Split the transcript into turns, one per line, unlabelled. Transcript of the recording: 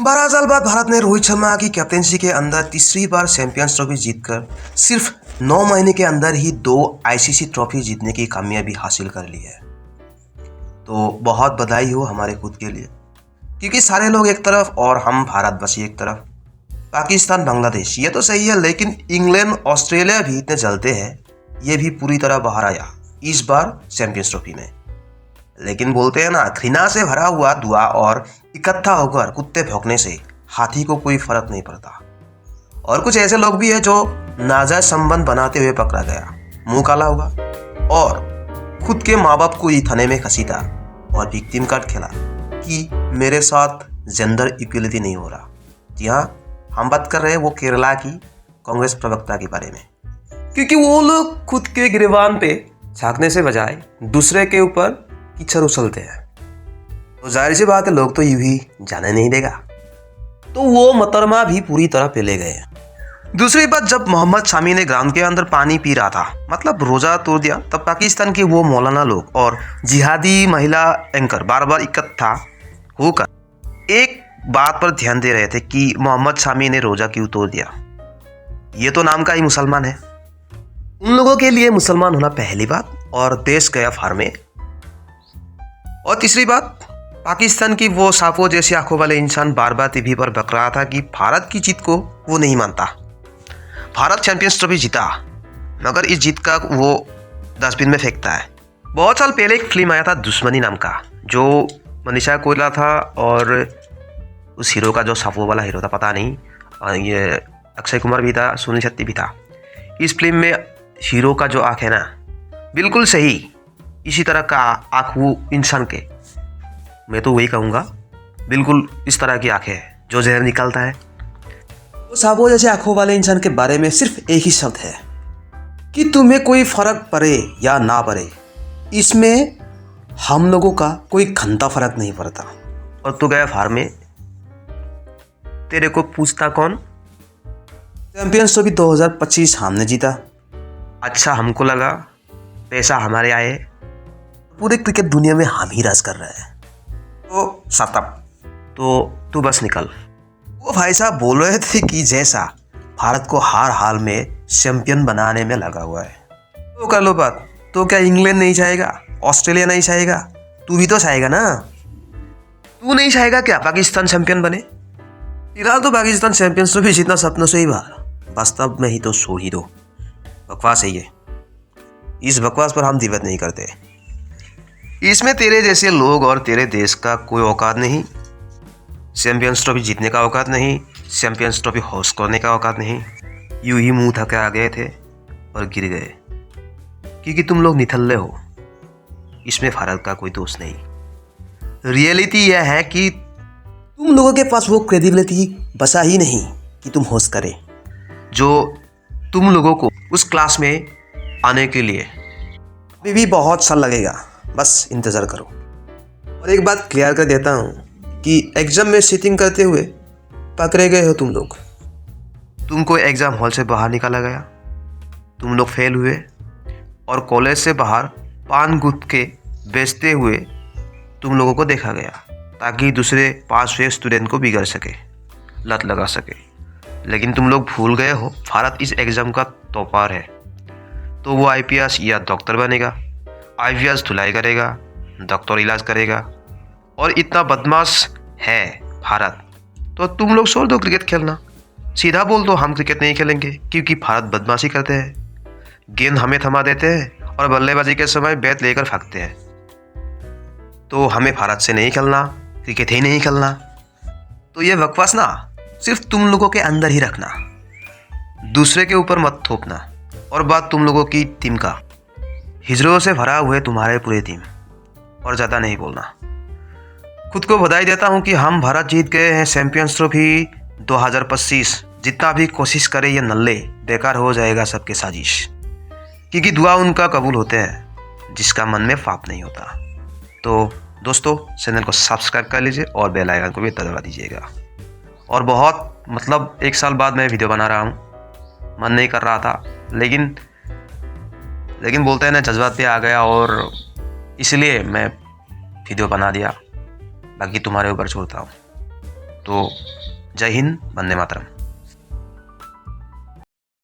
12 साल बाद भारत ने रोहित शर्मा की कैप्टेंसी के अंदर तीसरी बार चैंपियंस ट्रॉफी जीतकर सिर्फ 9 महीने के अंदर ही 2 आईसीसी ट्रॉफी जीतने की कामयाबी हासिल कर ली है। तो बहुत बधाई हो हमारे खुद के लिए, क्योंकि सारे लोग एक तरफ और हम भारतवासी एक तरफ। पाकिस्तान बांग्लादेश ये तो सही है, लेकिन इंग्लैंड ऑस्ट्रेलिया भी इतने जलते हैं, ये भी पूरी तरह बाहर आया इस बार चैंपियंस ट्रॉफी में। लेकिन बोलते हैं ना, घृणा से भरा हुआ धुआं और इकट्ठा होकर कुत्ते भौंकने से हाथी को कोई फर्क नहीं पड़ता। और कुछ ऐसे लोग भी हैं जो नाजायज संबंध बनाते हुए पकड़ा गया, मुंह काला हुआ और खुद के माँ बाप को ही थाने में घसीटा और विक्टिम कार्ड खेला कि मेरे साथ जेंडर इक्वलिटी नहीं हो रहा। जी हाँ, हम बात कर रहे हैं वो केरला की कांग्रेस प्रवक्ता के बारे में, क्योंकि वो लोग खुद के गिरबान पे झांकने से बजाय दूसरे के ऊपर कीचड़ उछलते हैं। तो जाहिर सी बात है, लोग तो यूं ही जाने नहीं देगा। तो वो मोहतरमा भी पूरी तरह पेले गए। दूसरी बात, जब मोहम्मद शामी ने ग्राउंड के अंदर पानी पी रहा था, मतलब रोजा तोड़ दिया, तब पाकिस्तान के वो मौलाना लोग और जिहादी महिला एंकर बार बार इकट्ठा होकर एक बात पर ध्यान दे रहे थे कि मोहम्मद शामी ने रोजा क्यों तोड़ दिया। ये तो नाम का ही मुसलमान है। उन लोगों के लिए मुसलमान होना पहली बात, और देश गया फार में। और तीसरी बात, पाकिस्तान की वो साफो जैसी आंखों वाले इंसान बार बार टीवी पर बक रहा था कि भारत की जीत को वो नहीं मानता। भारत चैंपियंस ट्रॉफी जीता, मगर इस जीत का वो डस्टबिन में फेंकता है। बहुत साल पहले एक फिल्म आया था दुश्मनी नाम का, जो मनीषा कोइराला था और उस हीरो का जो साफो वाला हीरो था, पता नहीं, ये अक्षय कुमार भी था, सुनील शेट्टी भी था। इस फिल्म में हीरो का जो आँख है ना, बिल्कुल सही इसी तरह का आँख वो इंसान के, मैं तो वही कहूँगा, बिल्कुल इस तरह की आँखें है जो जहर निकालता है। तो साबो जैसे आंखों वाले इंसान के बारे में सिर्फ एक ही शब्द है कि तुम्हें कोई फर्क पड़े या ना पड़े, इसमें हम लोगों का कोई घंटा फर्क नहीं पड़ता। और तू गया फार में, तेरे को पूछता कौन? चैंपियंस ट्रॉफी 2025 हमने जीता। अच्छा, हमको लगा पैसा हमारे आए, पूरे क्रिकेट दुनिया में हम ही राज कर रहे हैं। तो सतप, तो तू बस निकल। वो भाई साहब बोल रहे थे कि जैसा भारत को हर हाल में चैंपियन बनाने में लगा हुआ है। तो कर लो बात। तो क्या इंग्लैंड नहीं चाहेगा, ऑस्ट्रेलिया नहीं चाहेगा, तू भी तो चाहेगा ना? तू नहीं चाहेगा क्या पाकिस्तान चैंपियन बने? फिलहाल तो पाकिस्तान चैंपियंस ट्रॉफी जीतना सपनों से ही बाहर, वास्तव में ही तो छोड़ ही दो। बकवास है ये, इस बकवास पर हम दिवत नहीं करते। इसमें तेरे जैसे लोग और तेरे देश का कोई औकात नहीं। चैंपियंस ट्रॉफी जीतने का औकात नहीं, चैंपियंस ट्रॉफी होस्ट करने का औकात नहीं। यूं ही मुंह थके आ गए थे और गिर गए, क्योंकि तुम लोग निठल्ले हो। इसमें भारत का कोई दोष नहीं। रियलिटी यह है कि तुम लोगों के पास वो क्रेडिबिलिटी बचा ही नहीं कि तुम होस्ट करें, जो तुम लोगों को उस क्लास में आने के लिए अभी भी बहुत साल लगेगा। बस इंतज़ार करो। और एक बात क्लियर कर देता हूँ कि एग्ज़ाम में सीटिंग करते हुए पकड़े गए हो तुम लोग। तुमको एग्ज़ाम हॉल से बाहर निकाला गया, तुम लोग फेल हुए, और कॉलेज से बाहर पान गुटखे बेचते हुए तुम लोगों को देखा गया, ताकि दूसरे पास हुए स्टूडेंट को बिगड़ सके, लत लगा सके। लेकिन तुम लोग भूल गए हो, भारत इस एग्ज़ाम का टॉपर है। तो वो आईपीएस या डॉक्टर बनेगा, आईपीएस धुलाई करेगा, डॉक्टर इलाज करेगा। और इतना बदमाश है भारत, तो तुम लोग छोड़ दो क्रिकेट खेलना। सीधा बोल दो हम क्रिकेट नहीं खेलेंगे, क्योंकि भारत बदमाशी करते हैं, गेंद हमें थमा देते हैं और बल्लेबाजी के समय बैट लेकर भागते हैं। तो हमें भारत से नहीं खेलना, क्रिकेट ही नहीं खेलना। तो ये बकवास ना सिर्फ तुम लोगों के अंदर ही रखना, दूसरे के ऊपर मत थोपना। और बात तुम लोगों की टीम का, हिजरों से भरा हुए तुम्हारे पूरे टीम, और ज़्यादा नहीं बोलना। खुद को बधाई देता हूँ कि हम भारत जीत गए हैं चैंपियंस ट्रॉफी 2025। जितना भी कोशिश करे ये नल्ले बेकार हो जाएगा सबके साजिश, क्योंकि दुआ उनका कबूल होते हैं जिसका मन में पाप नहीं होता। तो दोस्तों, चैनल को सब्सक्राइब कर लीजिए और बेल आइकन को भी दबा दीजिएगा। और बहुत मतलब 1 साल बाद मैं वीडियो बना रहा हूँ, मन नहीं कर रहा था, लेकिन बोलते हैं ना, जज्बात पे आ गया और इसलिए मैं वीडियो बना दिया। बाकी तुम्हारे ऊपर छोड़ता हूँ। तो तो जय हिंद, वंदे मातरम।